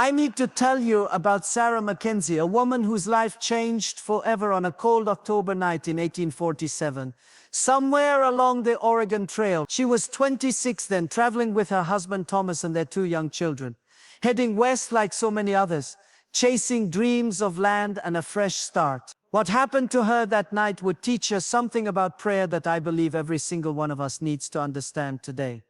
I need to tell you about Sarah Mackenzie, a woman whose life changed forever on a cold October night in 1847. Somewhere along the Oregon Trail, she was 26 then, traveling with her husband Thomas and their two young children, heading west like so many others, chasing dreams of land and a fresh start. What happened to her that night would teach her something about prayer that I believe every single one of us needs to understand today.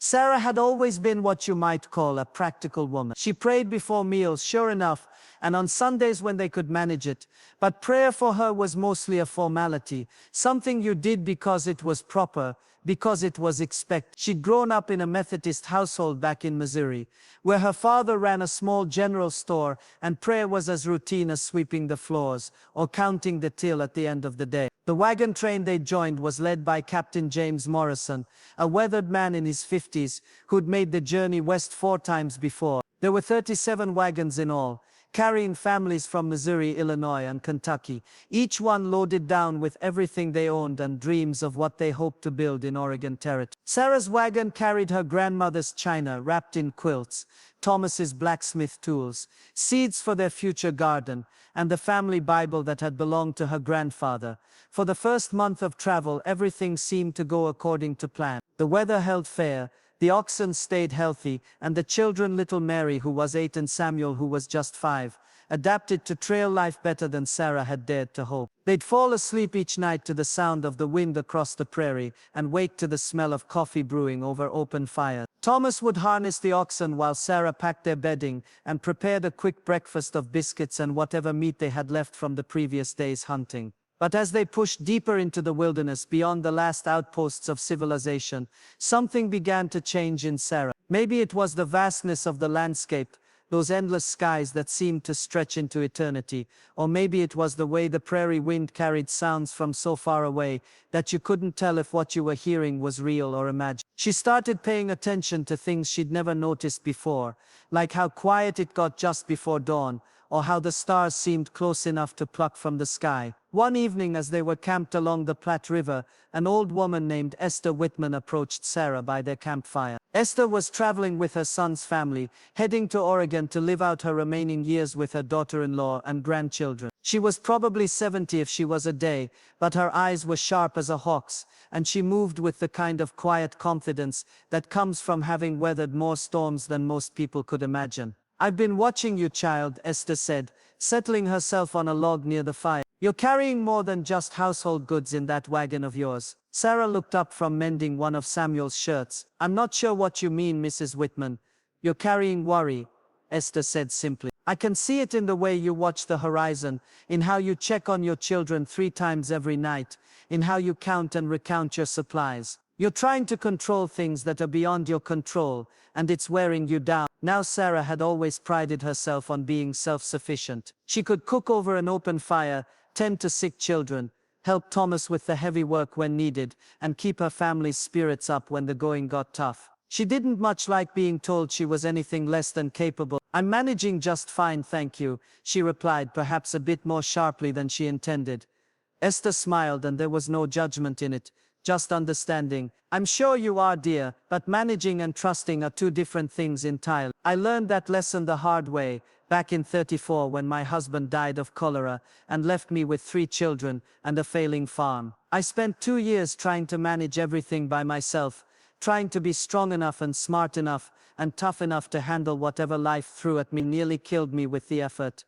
Sarah had always been what you might call a practical woman. She prayed before meals, sure enough, and on Sundays when they could manage it. But prayer for her was mostly a formality, something you did because it was proper, because it was expected. She'd grown up in a Methodist household back in Missouri, where her father ran a small general store, and prayer was as routine as sweeping the floors or counting the till at the end of the day. The wagon train they joined was led by Captain James Morrison, a weathered man in his 50s who'd made the journey west 4 times before. There were 37 wagons in all, carrying families from Missouri, Illinois, and Kentucky, each one loaded down with everything they owned and dreams of what they hoped to build in Oregon territory. Sarah's wagon carried her grandmother's china wrapped in quilts, Thomas's blacksmith tools, seeds for their future garden, and the family Bible that had belonged to her grandfather. For the first month of travel, everything seemed to go according to plan. The weather held fair, the oxen stayed healthy, and the children, little Mary, who was 8, and Samuel, who was just 5, adapted to trail life better than Sarah had dared to hope. They'd fall asleep each night to the sound of the wind across the prairie, and wake to the smell of coffee brewing over open fires. Thomas would harness the oxen while Sarah packed their bedding and prepared a quick breakfast of biscuits and whatever meat they had left from the previous day's hunting. But as they pushed deeper into the wilderness beyond the last outposts of civilization, something began to change in Sarah. Maybe it was the vastness of the landscape, those endless skies that seemed to stretch into eternity, or maybe it was the way the prairie wind carried sounds from so far away that you couldn't tell if what you were hearing was real or imagined. She started paying attention to things she'd never noticed before, like how quiet it got just before dawn, or how the stars seemed close enough to pluck from the sky. One evening, as they were camped along the Platte River, an old woman named Esther Whitman approached Sarah by their campfire. Esther was traveling with her son's family, heading to Oregon to live out her remaining years with her daughter-in-law and grandchildren. She was probably 70 if she was a day, but her eyes were sharp as a hawk's, and she moved with the kind of quiet confidence that comes from having weathered more storms than most people could imagine. "I've been watching you, child," Esther said, settling herself on a log near the fire. "You're carrying more than just household goods in that wagon of yours." Sarah looked up from mending one of Samuel's shirts. "I'm not sure what you mean, Mrs. Whitman. You're carrying worry," Esther said simply. "I can see it in the way you watch the horizon, in how you check on your children 3 times every night, in how you count and recount your supplies. You're trying to control things that are beyond your control, and it's wearing you down." Now Sarah had always prided herself on being self-sufficient. She could cook over an open fire, tend to sick children, help Thomas with the heavy work when needed, and keep her family's spirits up when the going got tough. She didn't much like being told she was anything less than capable. "I'm managing just fine, thank you," she replied, perhaps a bit more sharply than she intended. Esther smiled, and there was no judgment in it, just understanding. "I'm sure you are, dear, but managing and trusting are 2 different things entirely. I learned that lesson the hard way, back in 34 when my husband died of cholera and left me with 3 children and a failing farm. I spent 2 years trying to manage everything by myself, trying to be strong enough and smart enough and tough enough to handle whatever life threw at me. Nearly killed me with the effort."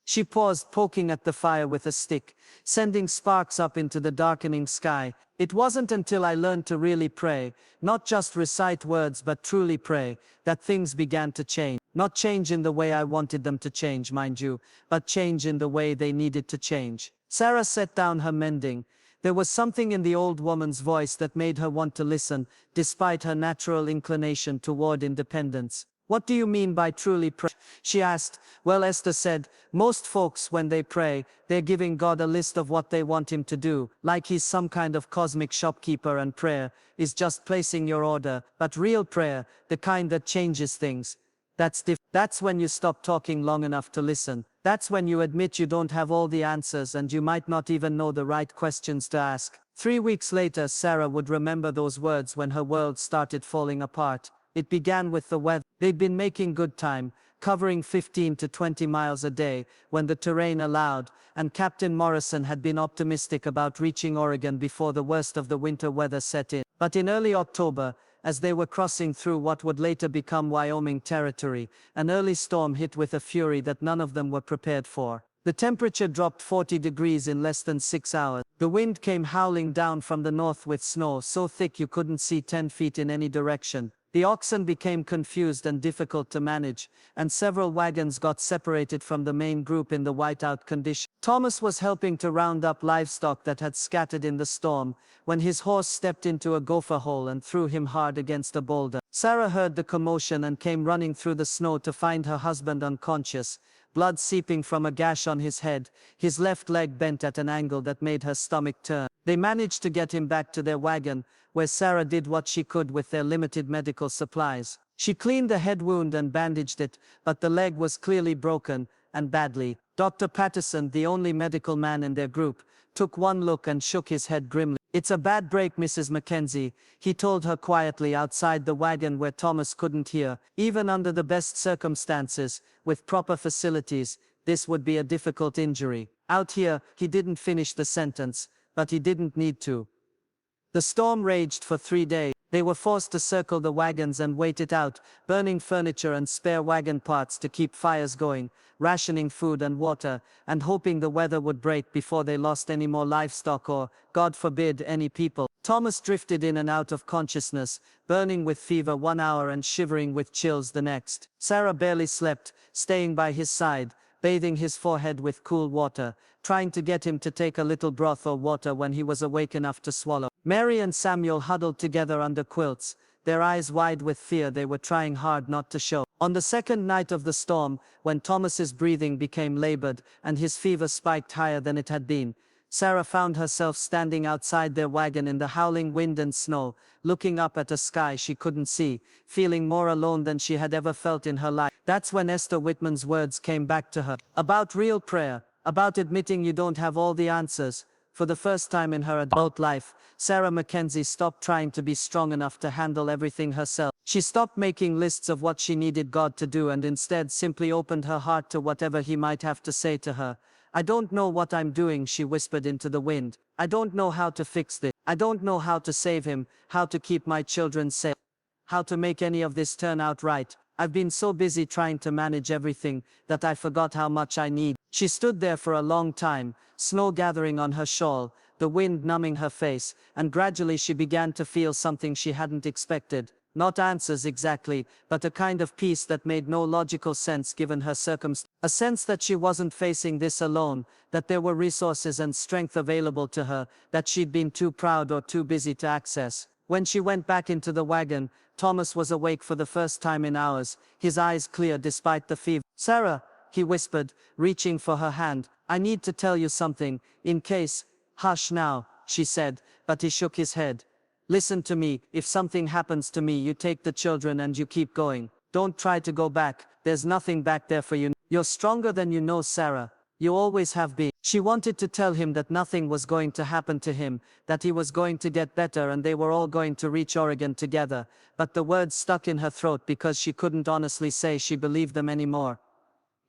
She paused, poking at the fire with a stick, sending sparks up into the darkening sky. "It wasn't until I learned to really pray, not just recite words but truly pray, that things began to change. Not change in the way I wanted them to change, mind you, but change in the way they needed to change." Sarah set down her mending. There was something in the old woman's voice that made her want to listen, despite her natural inclination toward independence. "What do you mean by truly pray?" she asked. "Well," Esther said, "most folks, when they pray, they're giving God a list of what they want him to do, like he's some kind of cosmic shopkeeper, and prayer is just placing your order. But real prayer, the kind that changes things, that's different. That's when you stop talking long enough to listen. That's when you admit you don't have all the answers and you might not even know the right questions to ask." 3 weeks later, Sarah would remember those words when her world started falling apart. It began with the weather. They'd been making good time, covering 15 to 20 miles a day when the terrain allowed, and Captain Morrison had been optimistic about reaching Oregon before the worst of the winter weather set in. But in early October, as they were crossing through what would later become Wyoming territory, an early storm hit with a fury that none of them were prepared for. The temperature dropped 40 degrees in less than 6 hours. The wind came howling down from the north with snow so thick you couldn't see 10 feet in any direction. The oxen became confused and difficult to manage, and several wagons got separated from the main group in the whiteout condition. Thomas was helping to round up livestock that had scattered in the storm, when his horse stepped into a gopher hole and threw him hard against a boulder. Sarah heard the commotion and came running through the snow to find her husband unconscious, blood seeping from a gash on his head, his left leg bent at an angle that made her stomach turn. They managed to get him back to their wagon, where Sarah did what she could with their limited medical supplies. She cleaned the head wound and bandaged it, but the leg was clearly broken, and badly. Dr. Patterson, the only medical man in their group, took one look and shook his head grimly. "It's a bad break, Mrs. Mackenzie," he told her quietly outside the wagon where Thomas couldn't hear. "Even under the best circumstances, with proper facilities, this would be a difficult injury. Out here," he didn't finish the sentence, but he didn't need to. The storm raged for 3 days. They were forced to circle the wagons and wait it out, burning furniture and spare wagon parts to keep fires going, rationing food and water, and hoping the weather would break before they lost any more livestock or, God forbid, any people. Thomas drifted in and out of consciousness, burning with fever 1 hour and shivering with chills the next. Sarah barely slept, staying by his side, bathing his forehead with cool water, trying to get him to take a little broth or water when he was awake enough to swallow. Mary and Samuel huddled together under quilts, their eyes wide with fear they were trying hard not to show. On the second night of the storm, when Thomas's breathing became labored and his fever spiked higher than it had been, Sarah found herself standing outside their wagon in the howling wind and snow, looking up at a sky she couldn't see, feeling more alone than she had ever felt in her life. That's when Esther Whitman's words came back to her. About real prayer, about admitting you don't have all the answers. For the first time in her adult life, Sarah Mackenzie stopped trying to be strong enough to handle everything herself. She stopped making lists of what she needed God to do and instead simply opened her heart to whatever he might have to say to her. "I don't know what I'm doing," she whispered into the wind. "I don't know how to fix this. I don't know how to save him, how to keep my children safe, how to make any of this turn out right. I've been so busy trying to manage everything that I forgot how much I need." She stood there for a long time, snow gathering on her shawl, the wind numbing her face, and gradually she began to feel something she hadn't expected. Not answers exactly, but a kind of peace that made no logical sense given her circumstances. A sense that she wasn't facing this alone, that there were resources and strength available to her, that she'd been too proud or too busy to access. When she went back into the wagon, Thomas was awake for the first time in hours, his eyes clear despite the fever. "Sarah," he whispered, reaching for her hand, "I need to tell you something, in case—" "Hush now," she said, but he shook his head. "Listen to me, if something happens to me you take the children and you keep going. Don't try to go back, there's nothing back there for you. You're stronger than you know, Sarah. You always have been." She wanted to tell him that nothing was going to happen to him, that he was going to get better and they were all going to reach Oregon together, but the words stuck in her throat because she couldn't honestly say she believed them anymore.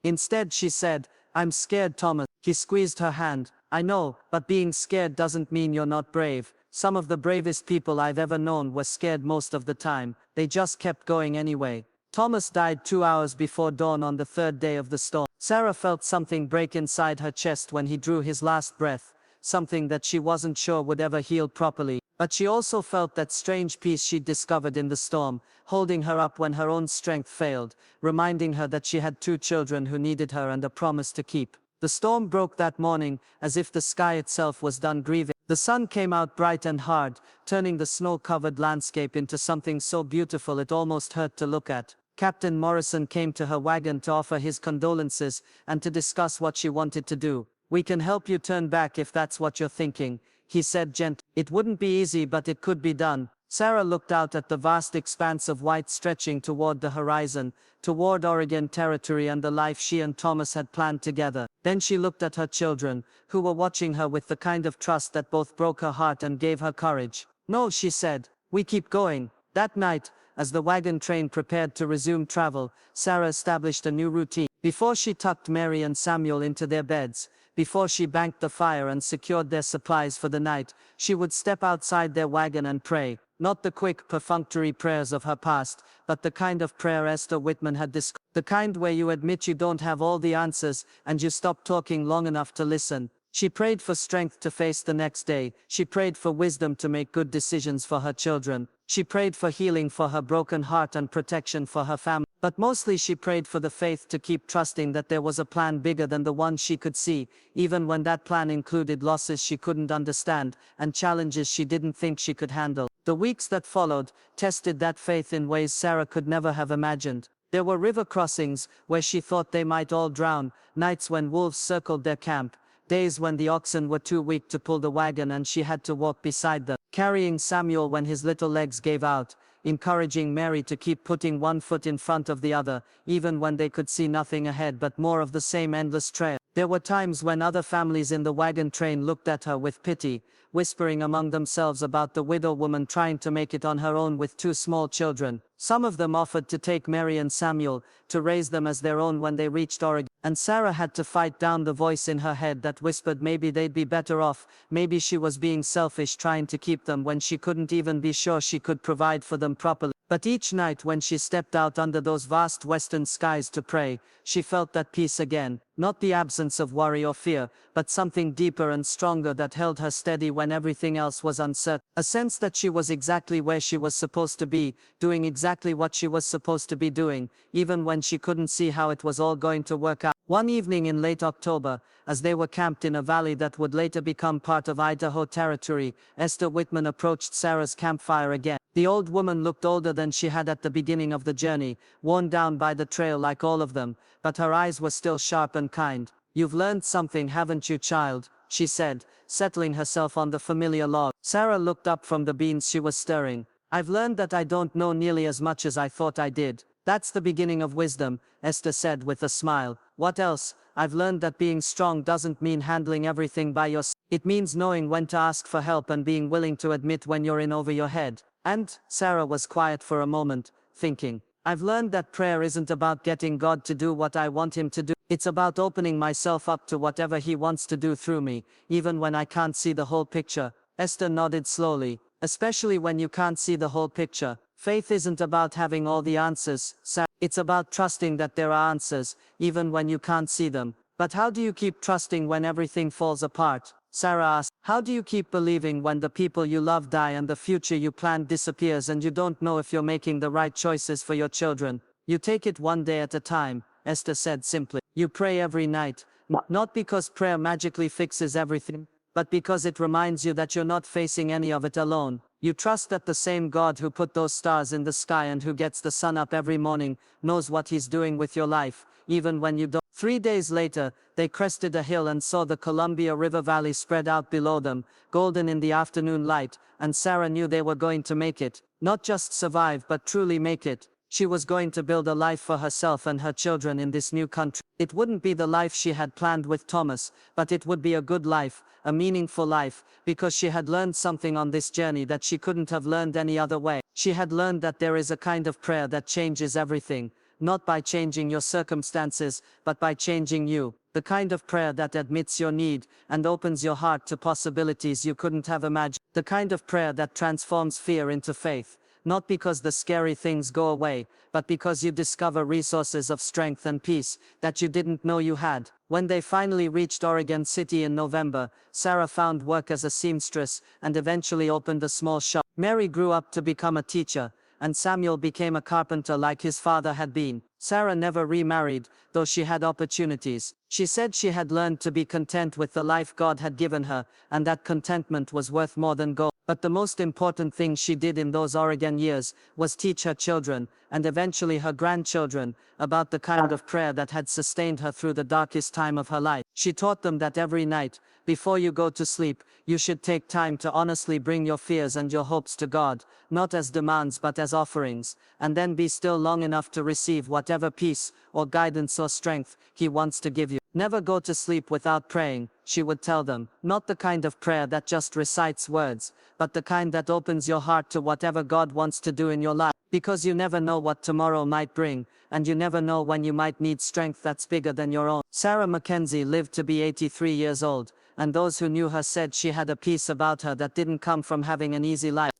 Instead she said, "I'm scared, Thomas." He squeezed her hand. "I know, but being scared doesn't mean you're not brave. Some of the bravest people I've ever known were scared most of the time. They just kept going anyway." Thomas died 2 hours before dawn on the third day of the storm. Sarah felt something break inside her chest when he drew his last breath, something that she wasn't sure would ever heal properly. But she also felt that strange peace she'd discovered in the storm, holding her up when her own strength failed, reminding her that she had 2 children who needed her and a promise to keep. The storm broke that morning, as if the sky itself was done grieving. The sun came out bright and hard, turning the snow-covered landscape into something so beautiful it almost hurt to look at. Captain Morrison came to her wagon to offer his condolences and to discuss what she wanted to do. "We can help you turn back if that's what you're thinking," he said gently. "It wouldn't be easy, but it could be done." Sarah looked out at the vast expanse of white stretching toward the horizon, toward Oregon territory and the life she and Thomas had planned together. Then she looked at her children, who were watching her with the kind of trust that both broke her heart and gave her courage. "No," she said, "we keep going." That night, As the wagon train prepared to resume travel, Sarah established a new routine. Before she tucked Mary and Samuel into their beds, before she banked the fire and secured their supplies for the night, she would step outside their wagon and pray. Not the quick, perfunctory prayers of her past, but the kind of prayer Esther Whitman had described. The kind where you admit you don't have all the answers, and you stop talking long enough to listen. She prayed for strength to face the next day. She prayed for wisdom to make good decisions for her children. She prayed for healing for her broken heart and protection for her family. But mostly she prayed for the faith to keep trusting that there was a plan bigger than the one she could see, even when that plan included losses she couldn't understand, and challenges she didn't think she could handle. The weeks that followed tested that faith in ways Sarah could never have imagined. There were river crossings where she thought they might all drown, nights when wolves circled their camp, days when the oxen were too weak to pull the wagon and she had to walk beside them, carrying Samuel when his little legs gave out, encouraging Mary to keep putting one foot in front of the other, even when they could see nothing ahead but more of the same endless trail. There were times when other families in the wagon train looked at her with pity, whispering among themselves about the widow woman trying to make it on her own with two small children. Some of them offered to take Mary and Samuel, to raise them as their own when they reached Oregon. And Sarah had to fight down the voice in her head that whispered maybe they'd be better off, maybe she was being selfish trying to keep them when she couldn't even be sure she could provide for them properly. But each night when she stepped out under those vast western skies to pray, she felt that peace again, not the absence of worry or fear, but something deeper and stronger that held her steady when everything else was uncertain. A sense that she was exactly where she was supposed to be, doing exactly what she was supposed to be doing, even when she couldn't see how it was all going to work out. One evening in late October, as they were camped in a valley that would later become part of Idaho Territory, Esther Whitman approached Sarah's campfire again. The old woman looked older than she had at the beginning of the journey, worn down by the trail like all of them, but her eyes were still sharp and kind. "You've learned something, haven't you, child?" she said, settling herself on the familiar log. Sarah looked up from the beans she was stirring. "I've learned that I don't know nearly as much as I thought I did." "That's the beginning of wisdom," Esther said with a smile. "What else?" "I've learned that being strong doesn't mean handling everything by yourself. It means knowing when to ask for help and being willing to admit when you're in over your head." And Sarah was quiet for a moment, thinking, "I've learned that prayer isn't about getting God to do what I want him to do. It's about opening myself up to whatever he wants to do through me, even when I can't see the whole picture." Esther nodded slowly. "Especially when you can't see the whole picture. Faith isn't about having all the answers, Sarah. It's about trusting that there are answers, even when you can't see them." "But how do you keep trusting when everything falls apart?" Sarah asked. "How do you keep believing when the people you love die and the future you planned disappears and you don't know if you're making the right choices for your children?" "You take it one day at a time," Esther said simply. "You pray every night, not because prayer magically fixes everything, but because it reminds you that you're not facing any of it alone. You trust that the same God who put those stars in the sky and who gets the sun up every morning knows what he's doing with your life, even when you don't." 3 days later, they crested a hill and saw the Columbia River Valley spread out below them, golden in the afternoon light, and Sarah knew they were going to make it. Not just survive but truly make it. She was going to build a life for herself and her children in this new country. It wouldn't be the life she had planned with Thomas, but it would be a good life, a meaningful life, because she had learned something on this journey that she couldn't have learned any other way. She had learned that there is a kind of prayer that changes everything, not by changing your circumstances, but by changing you. The kind of prayer that admits your need and opens your heart to possibilities you couldn't have imagined. The kind of prayer that transforms fear into faith. Not because the scary things go away, but because you discover resources of strength and peace that you didn't know you had. When they finally reached Oregon City in November, Sarah found work as a seamstress and eventually opened a small shop. Mary grew up to become a teacher, and Samuel became a carpenter like his father had been. Sarah never remarried, though she had opportunities. She said she had learned to be content with the life God had given her, and that contentment was worth more than gold. But the most important thing she did in those Oregon years was teach her children, and eventually her grandchildren, about the kind of prayer that had sustained her through the darkest time of her life. She taught them that every night, before you go to sleep, you should take time to honestly bring your fears and your hopes to God, not as demands but as offerings, and then be still long enough to receive whatever peace, or guidance or strength, He wants to give you. Never go to sleep without praying, she would tell them, not the kind of prayer that just recites words, but the kind that opens your heart to whatever God wants to do in your life. Because you never know what tomorrow might bring, and you never know when you might need strength that's bigger than your own. Sarah Mackenzie lived to be 83 years old, and those who knew her said she had a peace about her that didn't come from having an easy life.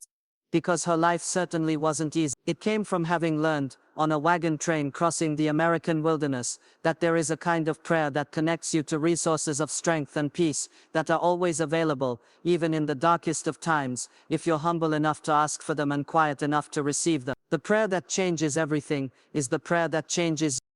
Because her life certainly wasn't easy. It came from having learned, on a wagon train crossing the American wilderness, that there is a kind of prayer that connects you to resources of strength and peace that are always available, even in the darkest of times, if you're humble enough to ask for them and quiet enough to receive them. The prayer that changes everything is the prayer that changes